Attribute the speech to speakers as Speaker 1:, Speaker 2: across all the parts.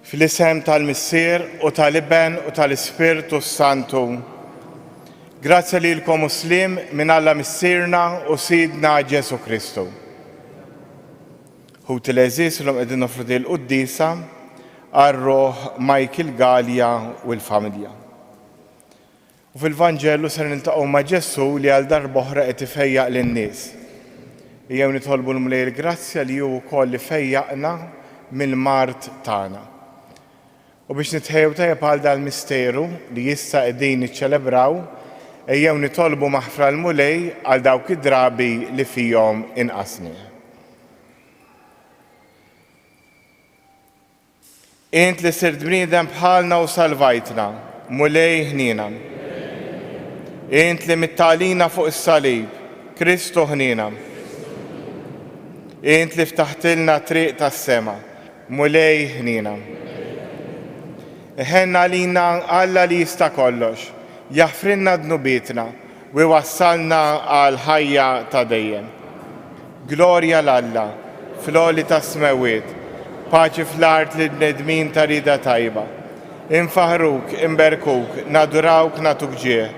Speaker 1: Fl-isem tal-Missier u tal-Iben u tal-Ispirtu Santu. Grazzi lilkom Muslim minn Alla Missierna u Sidna Ġesu Kristu. Ħut il-eżis l-om qegħdin nofru l-Quddisa għar-Roħ Michael Gallia u l-familja. U fil-Vanġellu ser niltaqgħu ma' Ġesu li għal darba oħra qed ifejjaq lin-nies. Jew nitolbu l-Mulej il-grazzja li hu wkoll li fejjaqna mill-mart tagħna. U biex nitħejju tajjeb għal dal-misteru li issa qegħdin niċċelebraw, ejjew nitolbu maħfra l-Mulej għal dawk id-drabi li fihom inqasni. Int li sirt bniedem bħalna u salvajtna, Mulej ħnina. Int li mittalina fuq is-salib, Kristu ħnina. Int li ftaħtilna triq tas-sema, Mulej ħnina. Ħenna lina Alla li jista' kollox, jaħfrinna dnubietna u wassalna għal ħajja ta' dejjem. Glorja l-Alla, fl-għoli ta' smewiet, paċi fl-art li bnedmin ta' rida tajba. Infaħruk, imberkuk, nadurawk natuk ġieħ.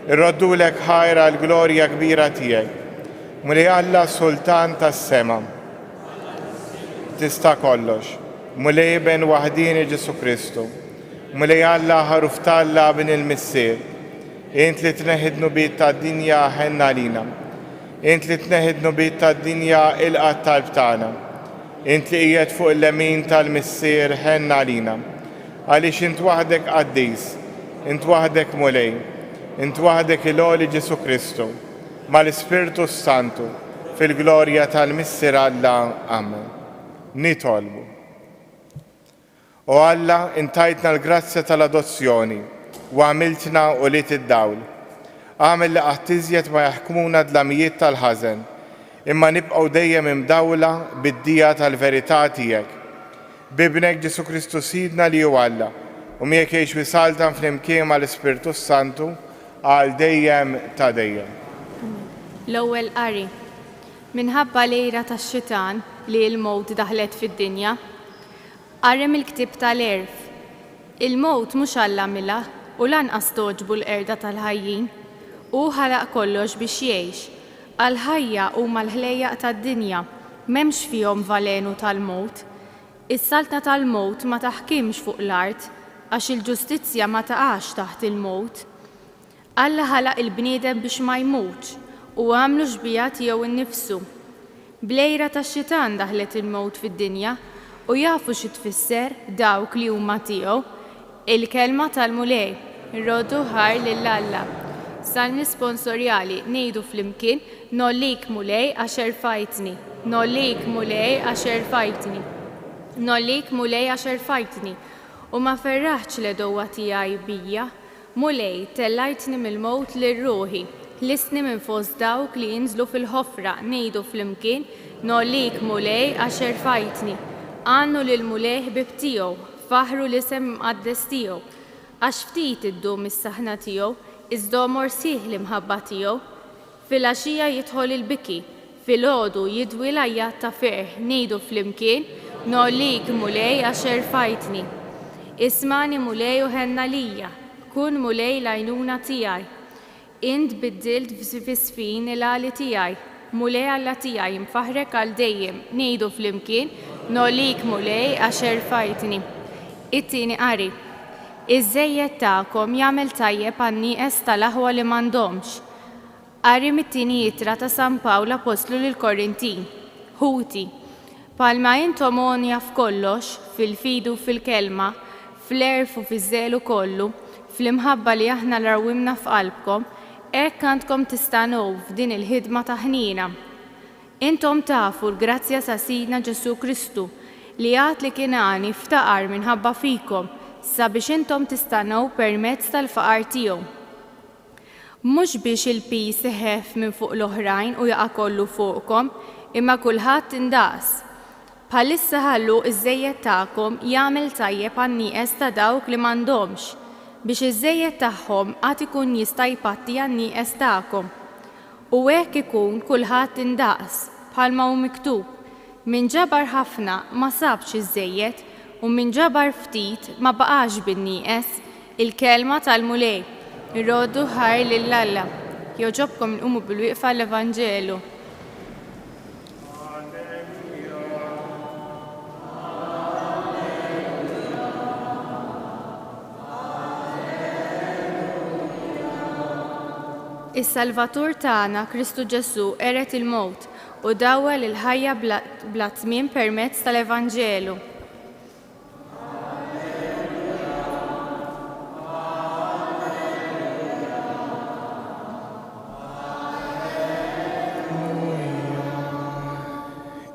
Speaker 1: Irroddulek ħajra l-glorja kbira tiegħek. Mulej Alla Sultan tas-sema. Tista' kollox. Mulej ben waħdini Ġesu Kristu. Mulej Alla ħaruf talla bin il-Missier. Int li tneħid nubiet tad-dinja ħenna lina. Int li tneħid nubiet tad-dinja il-qatt tal-btana. Int li qiegħed fuq il-lemin tal-Missier ħenna lina. Għaliex int waħdek qaddis, int waħdek Mulej, int waħdek il-għoli Ġesu Kristu, mal-Ispirtu Santu, fil-glorja tal-Missier Alla. Amen. Nitolbu. O Alla, intajtna l-grazzja tal-adozzjoni u għamiltna u lit id-dawl. Għamil li qatt ma jaħkmuna dlamijiet tal-ħażen, imma nibqgħu dejjem imdawla bid-dija tal-verità tiegħek. Bibnek Ġesu Kristu Sidna li hu Alla, u miegħek jgħix wisaltan flimkien mal-Ispirtu Santu għal dejjem ta' dejjem.
Speaker 2: L-ewwel qari. Minħabba lejra tax-xitan li l-mowt daħlet fid-dinja, qarrem il-ktib tal-erf. Il-mowt mhux Alla għamilha u lanqas toġbu l-qerda tal-ħajjin, u ħalaq kollox biex jgħix. Għall-ħajja huma l-ħlejjaq tad-dinja, m'hemmx fihom valenu tal-mowt. Is-saltna tal-mowt ma taħkimx fuq l-art għax il-ġustizzja ma taqax taħt il-mowt. Alla ħalaq il-bniedem biex ma jmutx u għamlu xbija tiegħu innifsu. Blejra tax-xitan daħlet il-mowt fid-dinja u jafu xi tfisser dawk li huma tiegħu. Il-kelma tal-Mulej, irroddu ħar lil Alla. Salmi sponsorjali ngħidu flimkien nollik Mulej għax erfajtni, nollik Mulej għax erfajtni, nollik Mulej għax erfajtni. U ma ferraħx l-edowa tiegħi bija, Mulej tellajtni mill-mowt lir-ruħi, lisni minn fost dawk li jinżlu fil-ħofra ngħidu flimkien nollik Mulej għax erfajtni. Għannu lil-Mulej ħbib tiegħu, faħru l-isem mqaddes tiegħu, għax ftit iddum is-saħna tiegħu, iżda morsih l-imħabba tiegħu. Fil-għaxija jidħol il-biki, fil-għodu jidwi l-ajjat ta' ferħ ngħidu flimkien nollik Mulej għax erfajtni. Ismani Mulej u ħenna lija, kun Mulej l-għajnuna tiegħi. Int biddilt fis-sfin il-għali tiegħi, Mulej Alla tiegħi mfaħrek għal dejjem ngħidu flimkien nollik Mulej għax erfajtni. It-tieni qari. Iż-żejjed tagħkom jagħmel tajjeb għan-nieqes tal-aħwa li m'għandhomx. Qari mit-tieni ittra ta' San Pawl Apostlu lill-Korintin. Ħuti. Palma intom onja f'kollox, fil-fidu fil-kelma, fl-erf u fiż-żelu kollu, fl-imħabba li aħna l-arwimna f'qalbkom, hekk għandkom tistgħu f'din il-ħidma ta' ħnina. Intom tafu l-grazzja sa' Sidna Ġesu Kristu li għad li kien għani ftaqar minħabba fikom sabiex intom tistgħu permezz tal-faqar tiegħu. Mhux biex il-pis iħeff minn fuq l-oħrajn u jaqa' kollu fuqkom, imma kulħadd indaqs. Bħalissa ħallu iż-żejjed tagħkom jagħmel tajjeb għan-nieqes ta' dawk li m'għandhomx, biex iż-żejjed tagħhom qatt ikun jista' jpatti għan-nieqes tagħkom. U hekk ikun kulħadd indaqs bħalma hu miktub. Min ġabar ħafna ma sabx iż-żejjed u min ġabar ftit ma baqax bin-nieqes il-kelma tal-mulej. Irroddu ħar lill-Alla. Jogħġobkom nqumu bil-wieqfa l-Evanġelu. Is-Salvatur tagħna Kristu Ġesu eret il-mowt u dawwel il-ħajja bla tmiem permezz tal-Evanġelu.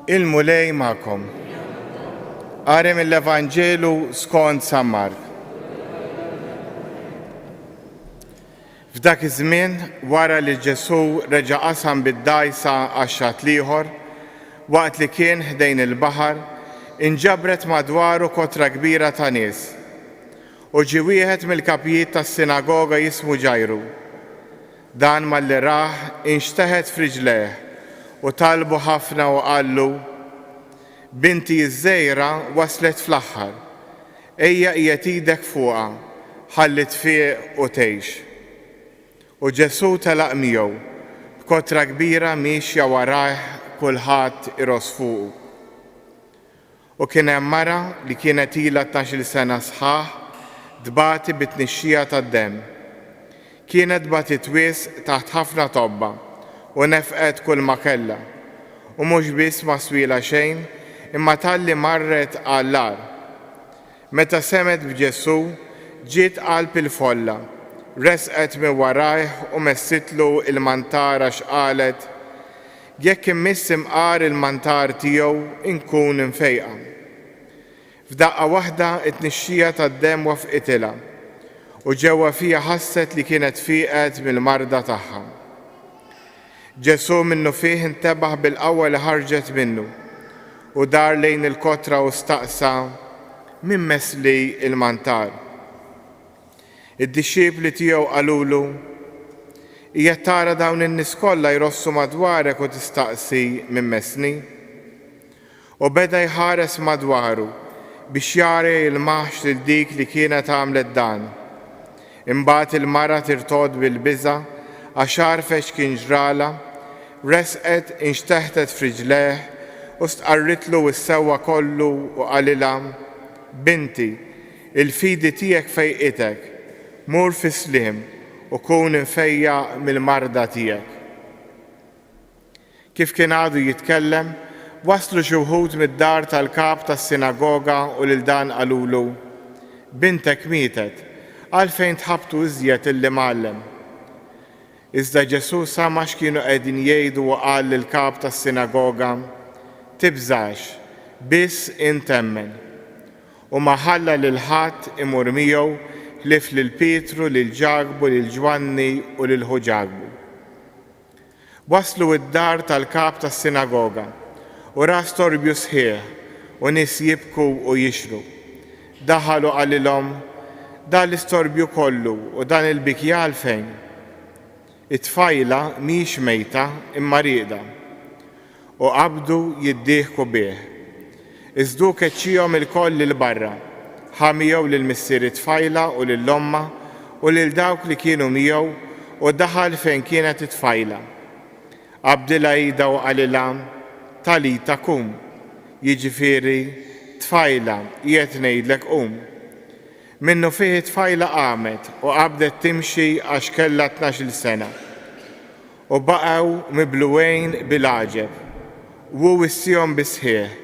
Speaker 1: Il-mulej magħkom. Qari mill-Evanġelu skont San Mark. F'dak iż-żmien wara li Ġesu reġa' qasam bid-dgħajsa għax-xatt ieħor, waqt li kien ħdejn il-baħar, inġabret madwaru kotra kbira ta' nies. U ġie wieħed mill-kapijiet tas-sinagoga jismu Ġajru. Dan malli rah inxteħed f'riġlejh u talbu ħafna u qallu: Binti ż-żgħira waslet fl-aħħar, ejja qiegħed idek fuqha, ħalli tfieq u tgħix. U Ġesu telaq miegħu, b'kotra kbira mixja warajh kulħadd iros fuqu. U kien hemm mara li kienet ilha 12 sena sħaħ tbati bit-tnixxija tad-demm. Kienet batit wisq taħt ħafna tobba u nefqet kull ma kellha. U mhux biss ma swila xejn, imma talli marret għall-ar. Meta semet b'Ġesu, ġiet qalb il-folla, resqet minn warajh u messitlu il-mantar għax qalet: Jekk immiss imqar il-mantar tiegħu inkun infejqa. F'daqqa waħda t-tnixxija tad-demm wafqitilha u ġewwa fiha ħasset li kienet fieqet mill-marda tagħha. Ġesu minnu fih intebaħ bil-qawwa li ħarġet minnu u dar lejn il-kotra u staqsa: Min messli il-mantar? Id-dixxiepli tiegħu qalulu: Hija tara dawn in-nies kollha jrossu madwarek u tistaqsi min messni? U beda jħares madwaru biex jara jilmaħx lil dik li kienet għamlet dan. Imbagħad il-mara tirtod bil-biża' għax għarfet x'kien ġrala, resqet inxteħtet f'riġlejh u stqarritlu s-sewwa kollu u qalilha: Binti, il-fidi tiegħek fejqitek, mur fis-sliem u kun infejja mill-marda tiegħek. Kif kien għadu jitkellem, waslu xi wħud mid-dar tal-kap tas-sinagoga u lil dan qalulu: Bintek mietet, għalfejn tħabbtu iżjed illi mgħallem. Iżda Ġesu sama x'kienu qegħdin jgħidu u qal lill-kap tas-sinagoga: Tibżax, biss intemmen. U ma ħalla lil ħadd imur miegħu ħlif lil Pietru, lil Ġakobu, lil Ġwanni u lil Ħuġakobu. Waslu id-dar tal-kap tas-sinagoga u ra storbju sħiħ u nies jibku u jixru. Daħalu qalilhom: Dan l-istorbju kollu u dan il-bikja għalfejn? It-tfajla mhix mejta imma rieda. U qabdu jiddieħku bih. Iżdu keċċihom il-koll lil barra, ħamijew lil missier it-tfajla u lill-omma u lil dawk li kienu miegħu u daħal fejn kienet it-tfajla. Qabdilha ida u qalilha: Talita kum, jiġifieri tfajla qiegħed ngħidlek qum. Minnu fih it-tfajla qamet u qabdet timxi għax kellha 12 sena. U baqgħu mibluwejn bil-għaġeb u wissihom bisħieħ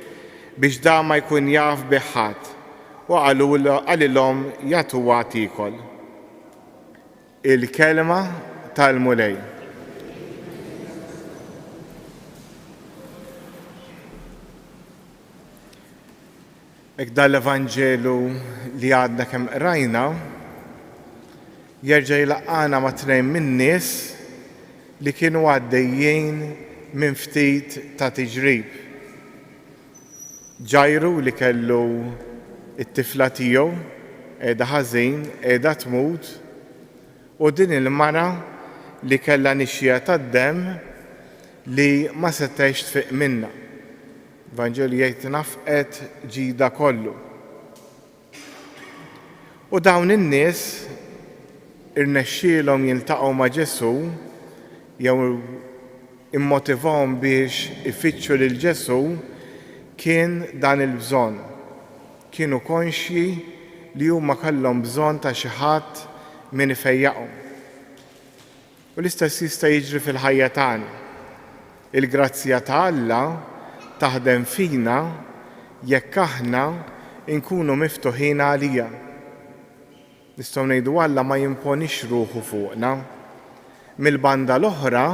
Speaker 1: biex da ma jkun jaf bih ħadd u qalilhom jagħtuha tikol. Il-kelma tal-mulej. Hekk dal-Evanġelu li għadna kemm qrajna jerġa' jlaqqana ma' tnejn min-nies li kienu għaddejjin minn ftit ta' tiġrib. Ġajru li kellu it-tifla tiegħu qiegħda ħażin, qiegħda tmut, u din il-mara li kellha nixxija tad-demm li ma setgħex tfiq minnha. Evanġelu jgħid nafqet ġida kollu. U dawn in-nies irnexxielhom jiltaqgħu ma' Ġesu jew immotivahom biex ifittxu lil Ġesu kien dan il-bżonn. Kienu konxji li huma kellhom bżonn ta' xi ħadd min ifejjaqhom. U l-istess jista' jiġri fil-ħajja tagħna. Il-grazzja ta' Alla taħdem fina jekk aħna nkunu miftuħin għalija. Nistgħu ngħidu Alla ma jimponix ruħu fuqna. Mill-banda l-oħra,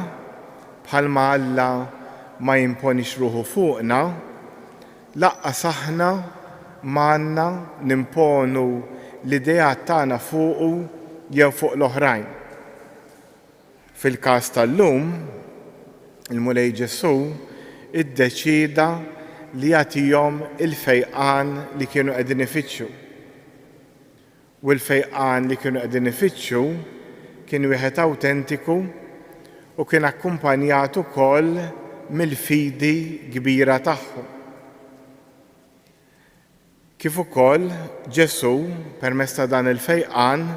Speaker 1: bħalma Alla ma jimponix ruħu fuqna, laqqas aħna m'għandna nimponu l-idejat tagħna fuqu jew fuq l-oħrajn. Fil-każ tal-lum, il-Mulej Ġesu iddeċida li jagħtihom il-fejqan li kienu qegħdin ifittxu. U l-fejqan li kienu qegħdin ifittxu kien wieħed awtentiku u kien akkumpanjat ukoll mill-fidi kbira tagħhom. Kif ukoll Ġesu permezz ta' dan il-fejqan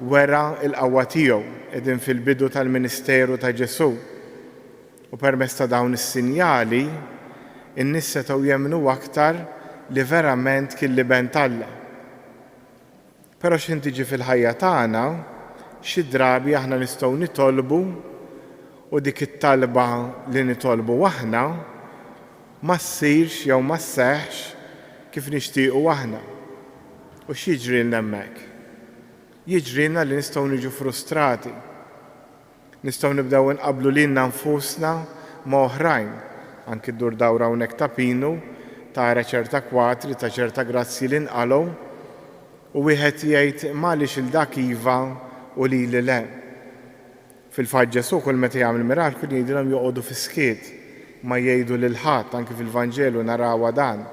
Speaker 1: wera l-qawwa tiegħu qegħdin fil-bidu tal-Ministeru ta' Ġesu. U permezz ta' dawn is-sinjali in-nies setgħu jemmnu aktar li verament kien liben Alla. Però x'intiġi fil-ħajja tagħna xi drabi aħna nistgħu nitolbu u dik it-talba li nitolbu aħna ma ssirx jew ma sseħħx kif nixtiequ aħna. U x'jiġrilna hemmhekk? Jiġrilna li nistgħu niġu frustrati. Nistgħu nibdew inqabblu lilna nfusna ma' oħrajn, anki ddur dawra hawnhekk ta' Pinu, tara ċerta kwatri ta' ċerta grazzi li nqalgħu u wieħed jgħid m'għaliex il dak iva u lili le. Fil-fatt Ġesu kull meta jagħmel mirakli jgħidilhom joqogħdu fi-skiet ma jgħidu lil ħadd, anke fil-Vanġelu narawha dan.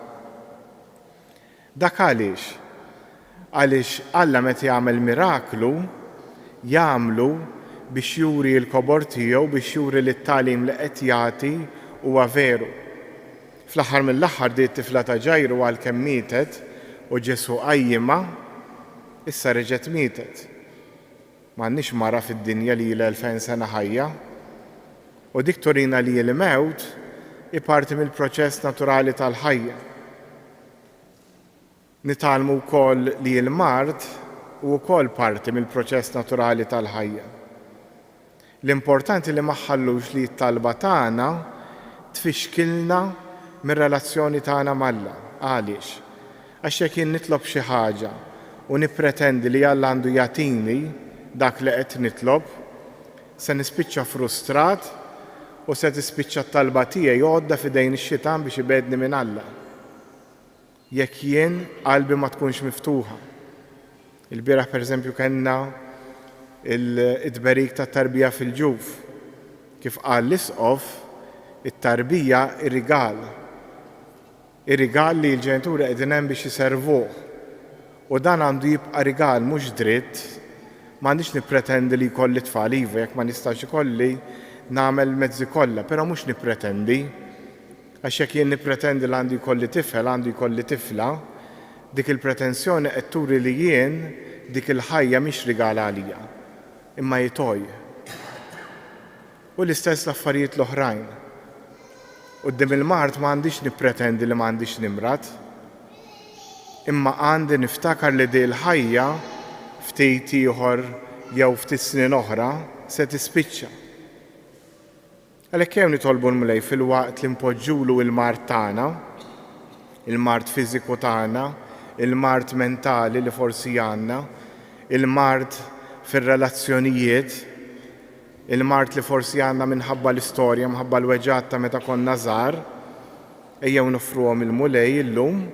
Speaker 1: Dak għaliex? Għaliex Alla meta jagħmel miraklu jagħmlu biex juri l-kobor tiegħu biex juri li t-tagħlim li qed jagħti huwa veru. Fl-aħħar mill-aħħar di t-tifla ta' Ġajru għalkemm mietet u Ġesu qajjimha, issa reġgħet mietet. M'għandniex mara fid-dinja li ilha 2000 sena ħajja. U dik turina li l-mewt iparti mill-proċess naturali tal-ħajja. Nitalmu wkoll li l-mart u wkoll parti mill-proċess naturali tal-ħajja. L-importanti li ma ħallux li t-talba tagħna tfixkilna mir-relazzjoni tagħna mal-Alla. Għaliex? Għax jekk jien nitlob xi ħaġa u nippretendi li Alla għandu jagħtini dak li qed nitlob, se nispiċċa frustrat u se tispiċċa t-talba tiegħi għodda f'idejn ix-xitan biex ibedni minn Alla. Jekk jien qalbi ma tkunx miftuħa. Il-bieraħ pereżempju kellna il-tberik tat-tarbija fil-ġuf. Kif qal l-isqof, it-tarbija ir-rigal. Ir-rigal li l-ġenituri qegħdin hemm biex iservuh. U dan għandu jibqa' rigal mhux dritt. M'għandix nippretendi li jkolli tfal iva, jekk ma nistax ikolli nagħmel mezzi kollha, però mhux nippretendi. Għax jekk jien nippretendi li għandu jkolli tifel, għandu jkolli tifla, dik il-pretenzjoni qed turi li jien dik il-ħajja mhix rigal għalija, imma jitoj. U l-istess l-affarijiet l-oħrajn. Quddiem il-mart m'għandix nippretendi li m'għandix nimrat, imma għandi niftakar li di l-ħajja ftit ieħor jew ftit snin oħra se tispiċċa. Għalhekk hemm nitolbu l-Mulej fil-waqt li npoġġulu l-mart tagħna, il-mart fiżiku tagħna, il-mart mentali li forsi għandna, il-mart fir-relazzjonijiet, il-mart li forsi għandna minħabba l-istorja, minħabba l-weġġat ta' meta konna żgħar, ejjew nofruhom il-Mulej illum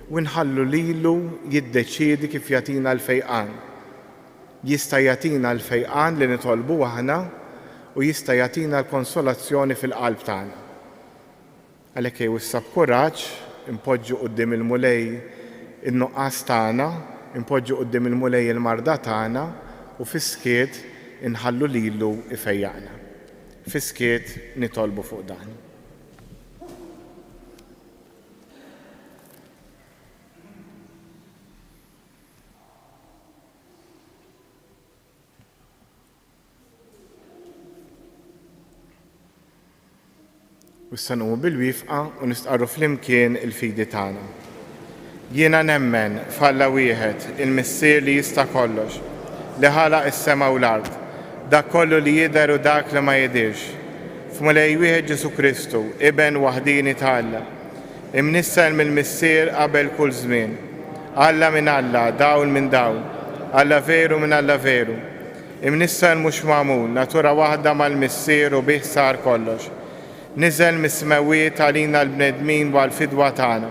Speaker 1: u nħallu lilu jiddeċiedi kif jagħtina l-fejqan. Jista' jagħtina l-fejqan li nitolbu aħna u jista' jagħtina l-konsolazzjoni fil-qalb tagħna. Għalhekk jew issa b'kuraġġ impoġġu quddiem il-Mulej in-nuqqas tagħna, impoġġu quddiem il-Mulej il-marda tagħna u fis-skiet inħallu lilu ifejjaqna. Fis-skiet nitolbu fuq dan. Wissanqu bil-wifqa u nistqarru flimkien il-fidi tagħna. Jiena nemmen f'Alla wieħed il-Missier li jista' kollox, li ħalaq is-sema u l-ard, dak kollu li jidher u dak li ma jidirx. F'Mulej wieħed Ġesu Kristu, Iben waħdini ta' Alla, imnissel mill-Missier qabel kull żmien. Alla minn Alla, dawl minn dawl, Alla veru minn Alla veru. Imnissel mhux magħmul, natura waħda mal-Missier u bih sar kollox. Niżel mis-smawiet għalina l-bnedmin u għal-fidwa tagħna.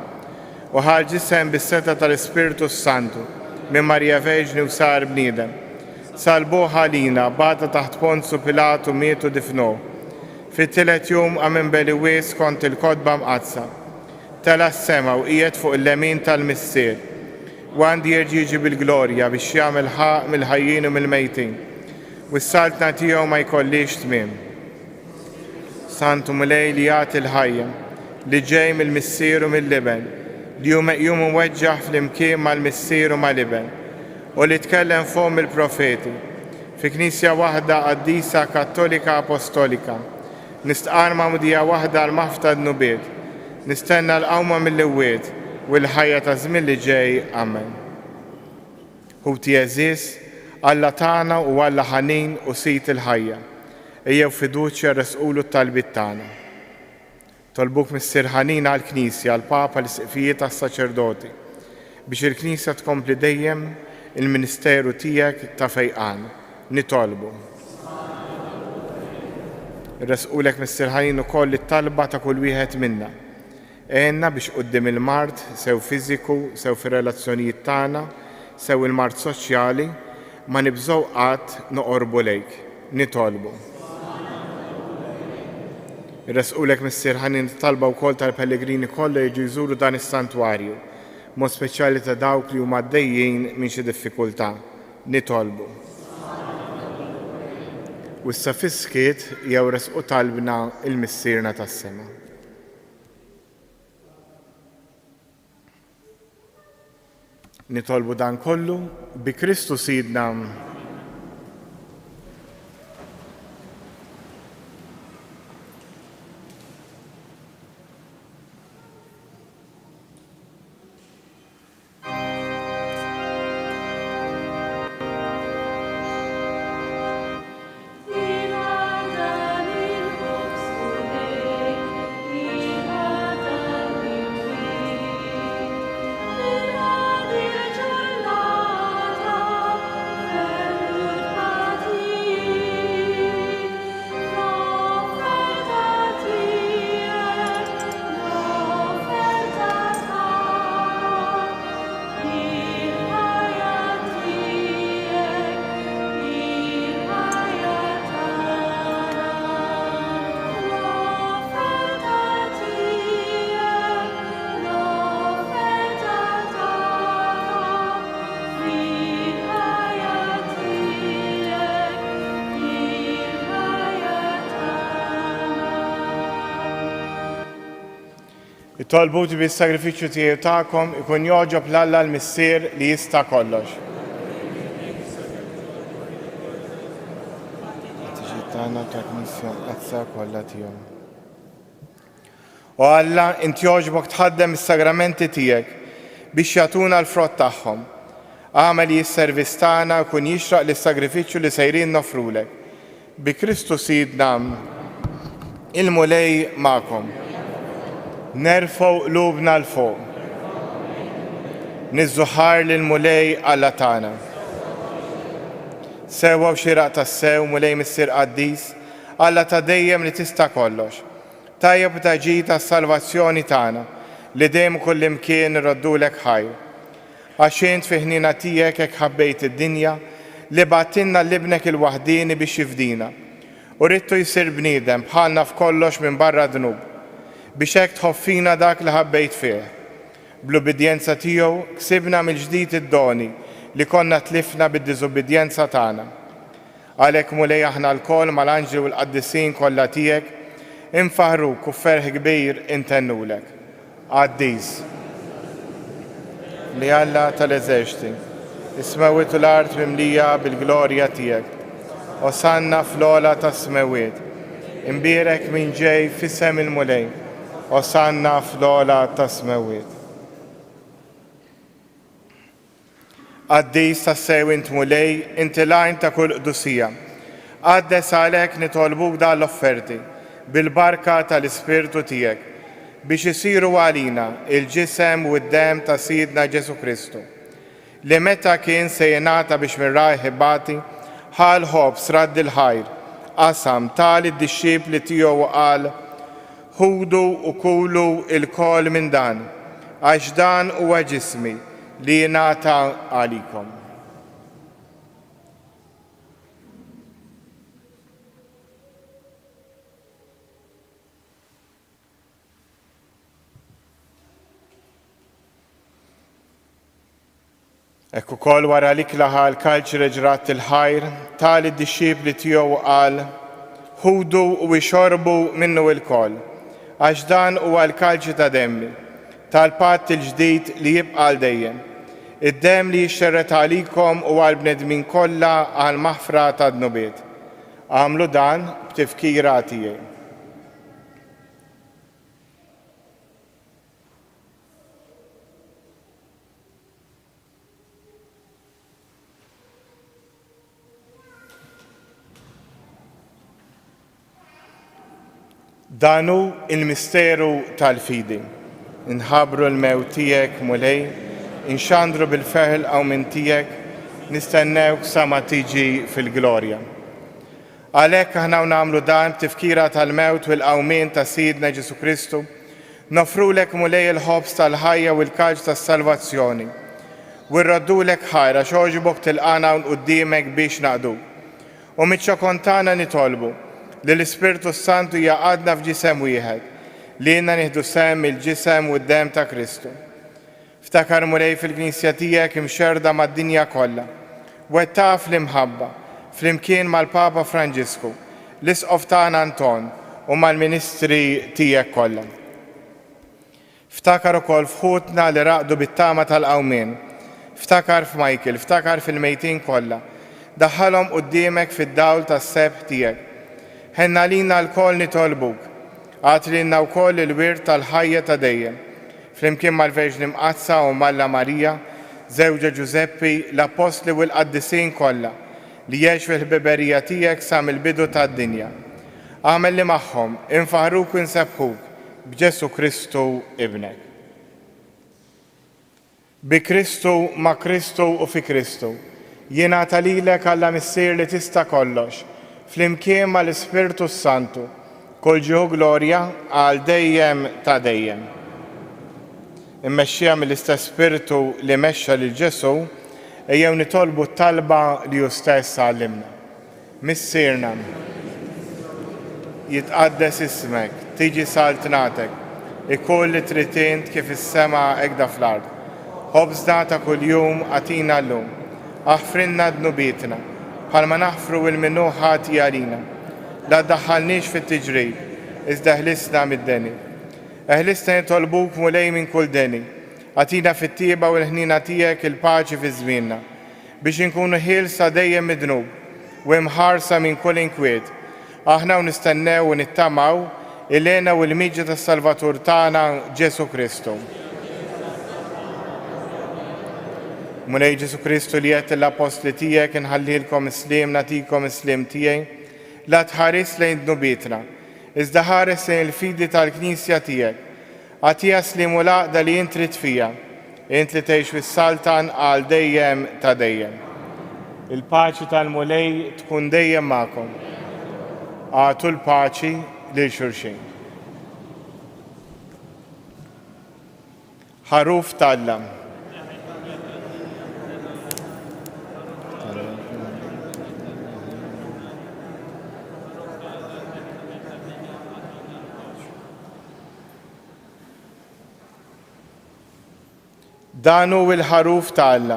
Speaker 1: U ħal ġisem bis-seta tal-Ispiritu Santu minn Marja Verġni u sar bniedem. Salbuh għalina bata taħt Ponzu Pilatu mietu difnuh. Fit-tielet jum għamen beli wies kont il-kodba mqazza. Tela s-sema u qiegħed fuq il-lemin tal-Missier. U għandi jerġa' jiġi bil-glorja biex jagħmel ħaq mill-ħajjin u mill-mejtin. U s-saltna tiegħu ma jkollix tmiem. Santu Mulej li jagħti l-ħajja, li ġej mill-Missier u mill-Liben, li hu meqjum weġġaħ fl-imkien mal-Missier u mal-Liben, u li tkellem fuq il-profeti, fi Knisja waħda qaddisa Kattolika Apostolika, nistqar ma'mudija waħda l-maħfta d-nubiet, nistenna l-qawma mill-imwiet u l-ħajja ta' żmien li ġej. Amen. Ħuti eżis, Alla tagħna u Alla ħanin u sit il-ħajja. Ejjew fiduċja resqulu t-talbit tagħna. Tolbuk Missier ħanin għall-Knisja, għall-Papa, l-Isqfijiet tas-Saċerdoti, biex il-Knisja tkompli dejjem il-Ministeru tiegħek ta' fejqan. Nitolbu. Resqulek Missier ħanin ukoll it-talba ta' kull wieħed minna. Għenna biex quddiem il-mard, sew fiżiku, sew fir-relazzjonijiet tagħna, sew il-mard soċjali, ma nibżgħu qatt noqorbu lejk. Nitolbu. Resqulek Missier ħanin talba wkoll tal-Pellegrini kollha jiġu jżuru dan is-santwarju, mod speċjali ta' dawk li huma għaddejjin minn xi diffikultà. Nitolbu. U issa fiskiet jew resqu talbna il-Missierna tas-sema. Nitolbu dan kollu bi Kristu Sidna. Tolbu bis-sagrifiċċju tiegħu tagħkom ikun jogħġob l-Alla l-Missier li jista' kollox. U Alla inti jogħġbok tħaddem is-sagramenti tiegħek biex jagħtuna l-frott tagħhom. Għamel jis-servizz tagħna jkun jixraq lis-sagrifiċċju li sejrin nofrulek. Bi Kristu Sidna il-Mulej magħkom. Nerfgħu qlubna l-fuq. Niżżuħar lill-Mulej Alla tagħna. Sewwa xieraq tas-sew Mulej Missier Qaddis, Alla ta' dejjem li tista' kollox. Tajjeb ta' ġid tas-salvazzjoni tagħna li dejjem kullimkien irroddulek ħajr. Għax int fi ħnina tiegħek hekk ħabbejt id-dinja li bagħtilna l-ibnek il-waħdini biex jifdina. U ridtu jsir bniedem bħalna f'kollox minn barra dnub. Biex hekk tħoffina dak li ħabbejt fih. Bl-ubidjenza tiegħu ksibna mill-ġdid id-doni li konna tlifna bid-diżubidjenza tagħna. Għalhekk Mulej aħna l-koll mal-anġli u l-qaddisin kollha tiegħek infaħruk u ferħ kbir intennulek. Qaddis li Alla tal-eżerċiti, is-smawiet u l-art mimlija bil-glorja tiegħek. Osanna fl-ogħla tas-smawiet. imbierek min ġej fissem il-mulej, osanna fl-ola tasmewit. Għaddis ta' sewint mulej, inti lajn ta' kull qdusija. Għaddes għalek nitolbuk da l-offerti, bil-barka tal-Ispirtu tijek, biex isiru għalina il-ġisem u d-dem ta' Sidna Ġesu Kristu. Li meta kien sejjenata biex mirraj ħibbati, ħal ħob sradd il-ħajr, qasam tal id-dixxib li tiegħu qal, ħudu u kulu il-kol minn dan, għax dan huwa ġismi li jingħata għalikom. Ekku kol wara li klaħa l-kalċ reġrat il-ħajr, tal id-dixxib li tiegħu qal, ħudu u jxorbu minnu il-kol, għax dan huwa l-kalċ ta' demmi, tal-patt il-ġdid li jibqa' għal dejjem. Id-dem li jixxerret għalikom u għal-bnedmin kollha għal maħfra ta' dnubiet. Għamlu dan b'tifkira tiegħi. Danu il-misteru tal-fidi. Inħabru l-mewt tiegħek mulej, inxandru bil-feħel għaw minn tijek, nistennewk sa ma tiġi fil-glorja. Għalek aħna namlu dan tifkira tal-mewt u l-qawmin ta' Sidna Ġesu Kristu, nofrulek mulej il-ħobs tal-ħajja u l-kaġ tas-salvazzjoni, u rraddulek ħajra xoġbok tilqana u qudiemek biex naqdu. U mitxa kontana nitolbu li l-Ispirtu Santu jaqadna f'ġisem wieħed, li jenna nieħdu sem il-ġisem u d-dem ta' Kristu. Ftakar mulej fil-Knisja tiegħek imxerda mad-dinja kollha, wettaq fl-imħabba, fl-imkien mal-Papa Franġisku, l-Isqof tagħna Anton u mal-Ministri tiegħek kollha. Ftakar ukoll f'ħutna li raqdu bit-tama tal-qawmien, ftakar f'Michael, ftakar fil-mejtin kollha, daħħalhom quddiemek fid-dawl tas-sebħ tiegħek. Ħenna lina l-koll nitolbuk, għatrilna wkoll il-wirt tal-ħajja ta' dejjem, flimkien mal-Verġni Mqazza u Malla Marija, żewġa Ġuseppi, l-Apostli u l-Qaddisin kollha li jgħix fil-ħbiberija tiegħek sa mill-bidu tad-dinja. Għamel li magħhom infaħruk u nsebħuk b'Ġesu Kristu ibnek. Bi Kristu, ma' Kristu u fi Kristu, jingħata lilek Alla missier li tista' kollox, flimkien mal-Ispirtu Santu, kull ġieħu glorja għal dejjem ta' dejjem. Immexxija mill-istess Spiritu li mexxa lil Ġesu, ejjew nitolbu t-talba li hu stess għallimna. Missierna, jitqaddes ismek, tiġi saltnatek, ikun li trid int kif is-sema hekk fl-ard. Ħobżna ta' kuljum għatina llum, aħfrinna dnubietna, bħalma naħfru il-minnu ħati għalina. La ddaħħalniex fit-tiġrib, iżda ħlisna mid-deni. Eħlisna nitolbuk mulej minn kull deni, għatina fit-tieba u l-ħnina tiegħek il-paċi fi żmienna, biex inkunu ħielsa dejjem midnub u imħarsa minn kull inkwiet. Aħna u nistennew u nittamaw il-lena u l-miġġa tas-Salvatur tagħna Ġesu Kristu. Mulej Ġesu Kristu li qed l-apostli tiegħek inħallilkom islim nagħtikom islim tiegħi, la tħares lejn dnubietna, iżda ħares lejn il-fidi tal-Knisja tiegħek. Għatija slim u laqda li int trid fija, int li tgħix fis-saltan għal dejjem ta' dejjem. Il-paċi tal-mulej tkun dejjem magħkom. Għatu l-paċi lil xulxin. Ħaruf tal-Alla. Danu il-ħaruf ta' Alla,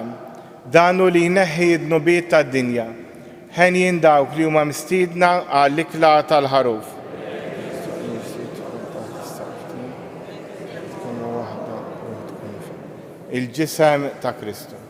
Speaker 1: danu li jneħħi d-nubiet ta' dinja, ħen jindawk li huma mistiedna għall-ikla tal-ħaruf. Il-ġisem ta' Kristu.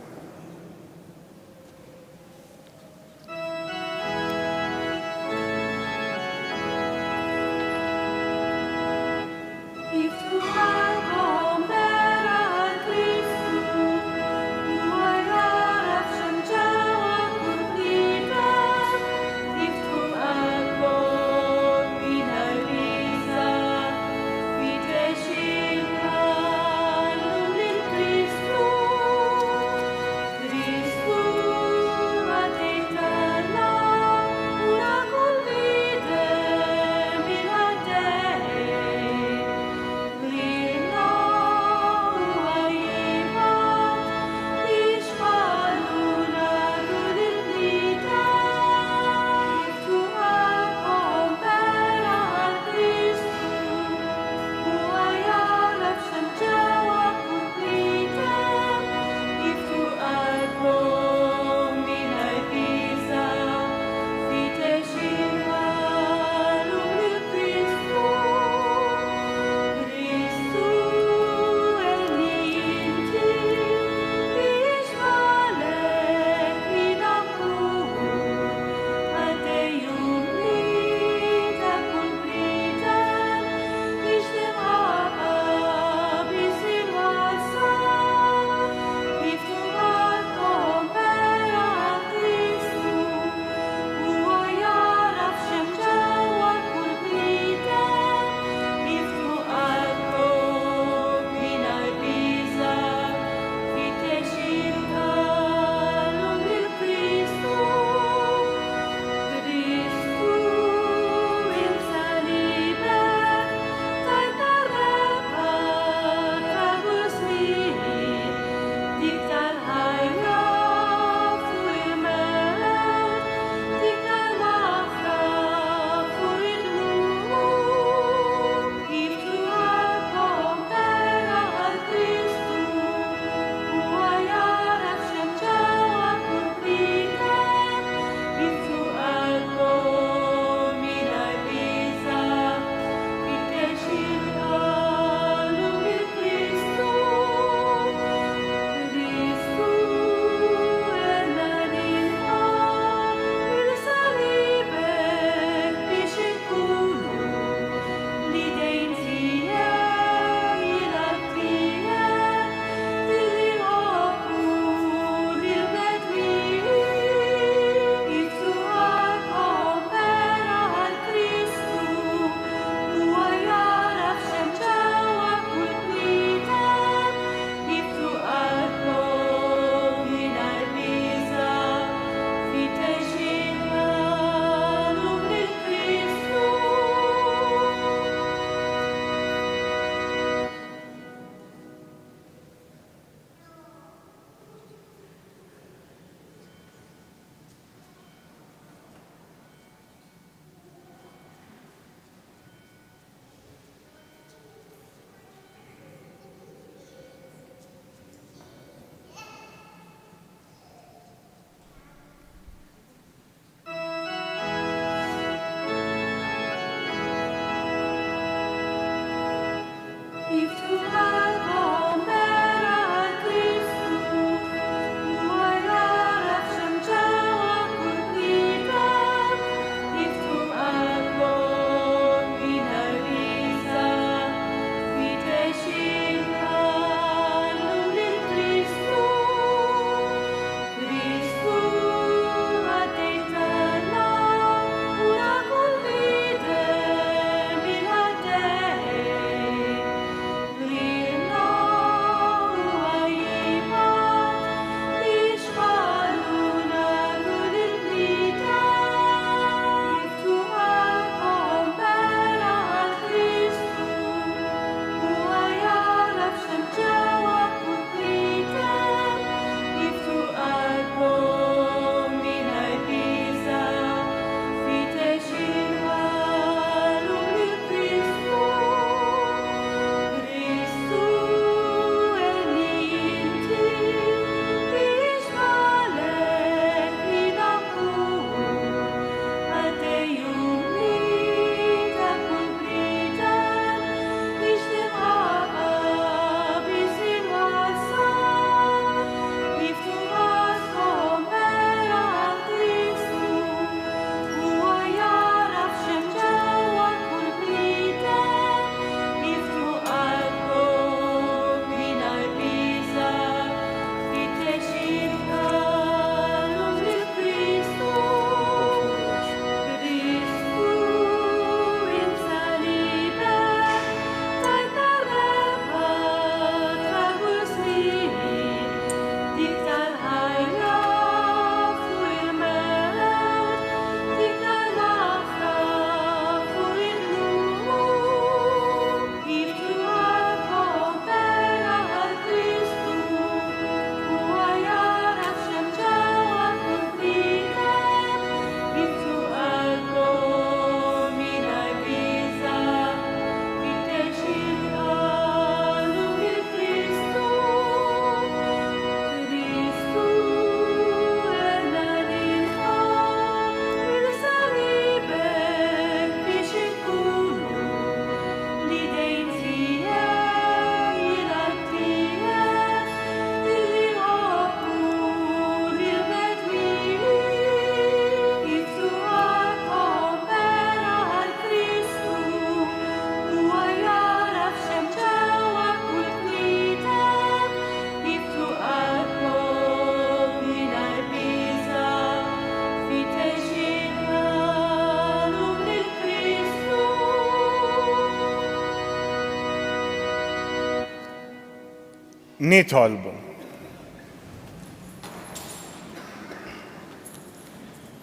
Speaker 1: nitolbu.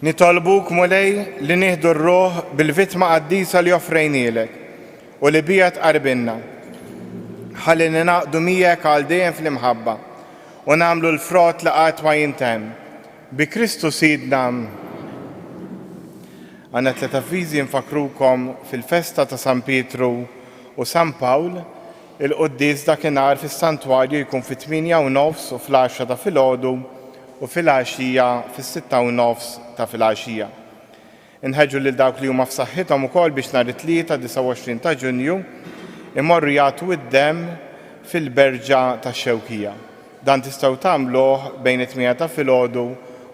Speaker 1: Nitolbuk mulej li nieħdu r-ruħ bil-vittma qaddisa li offrejnielek u li bija tqarbilna. Ħalli ninaqdu miegħek għal dejjem fl-imħabba u nagħmlu l-frott li qatt ma jintemm. Bi Kristu Sidna. Għandna 3 avviżi nfakrukom fil-festa ta' San Pietru u San Pawl. Il-quddies dakinhar fis-santwarju jkun fit-8:30 u fl-10 ta' filgħodu u fil-għaxija fis-6:30 ta' filgħaxija. Inħeġġu lil dawk li huma f'saħħithom ukoll biex nhar it-tlieta 29 ta' Ġunju imorru jagħtu id-demm fil-berġa tax-Xewkija. Dan tistgħu tagħmluh bejn it-8 ta' filgħodu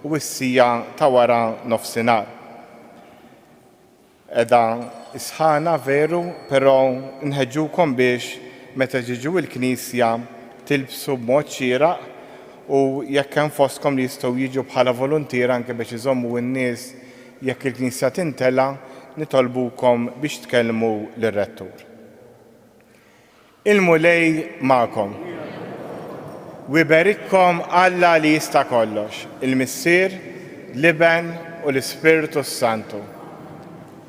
Speaker 1: u s-sija ta' wara nofsinhar. Eda isħana veru, però nħeġġukom biex meta ġiġu l-Knisja tilbsu b'mod xieraq u jekk hemm fostkom li jistgħu jiġu bħala volontier anke biex iżommu n-nies jekk il-Knisja tintela, nitolbukom biex tkellmu lir-rettur. Il-mulej magħkom. U jberikkom Alla li jista' kollox, il-Missier, l-Iben u l-Ispiritu Santu.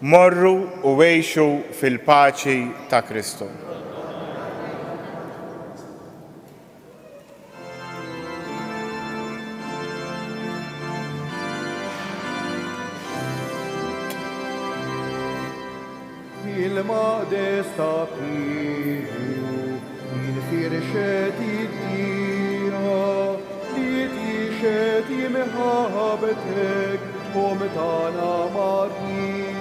Speaker 1: Morru u għejxu fil-paċi ta' Kristu.
Speaker 3: Il-maqdesta Piju, il-firxeti d-dira, li tixeti meħabetek, u metana Marija.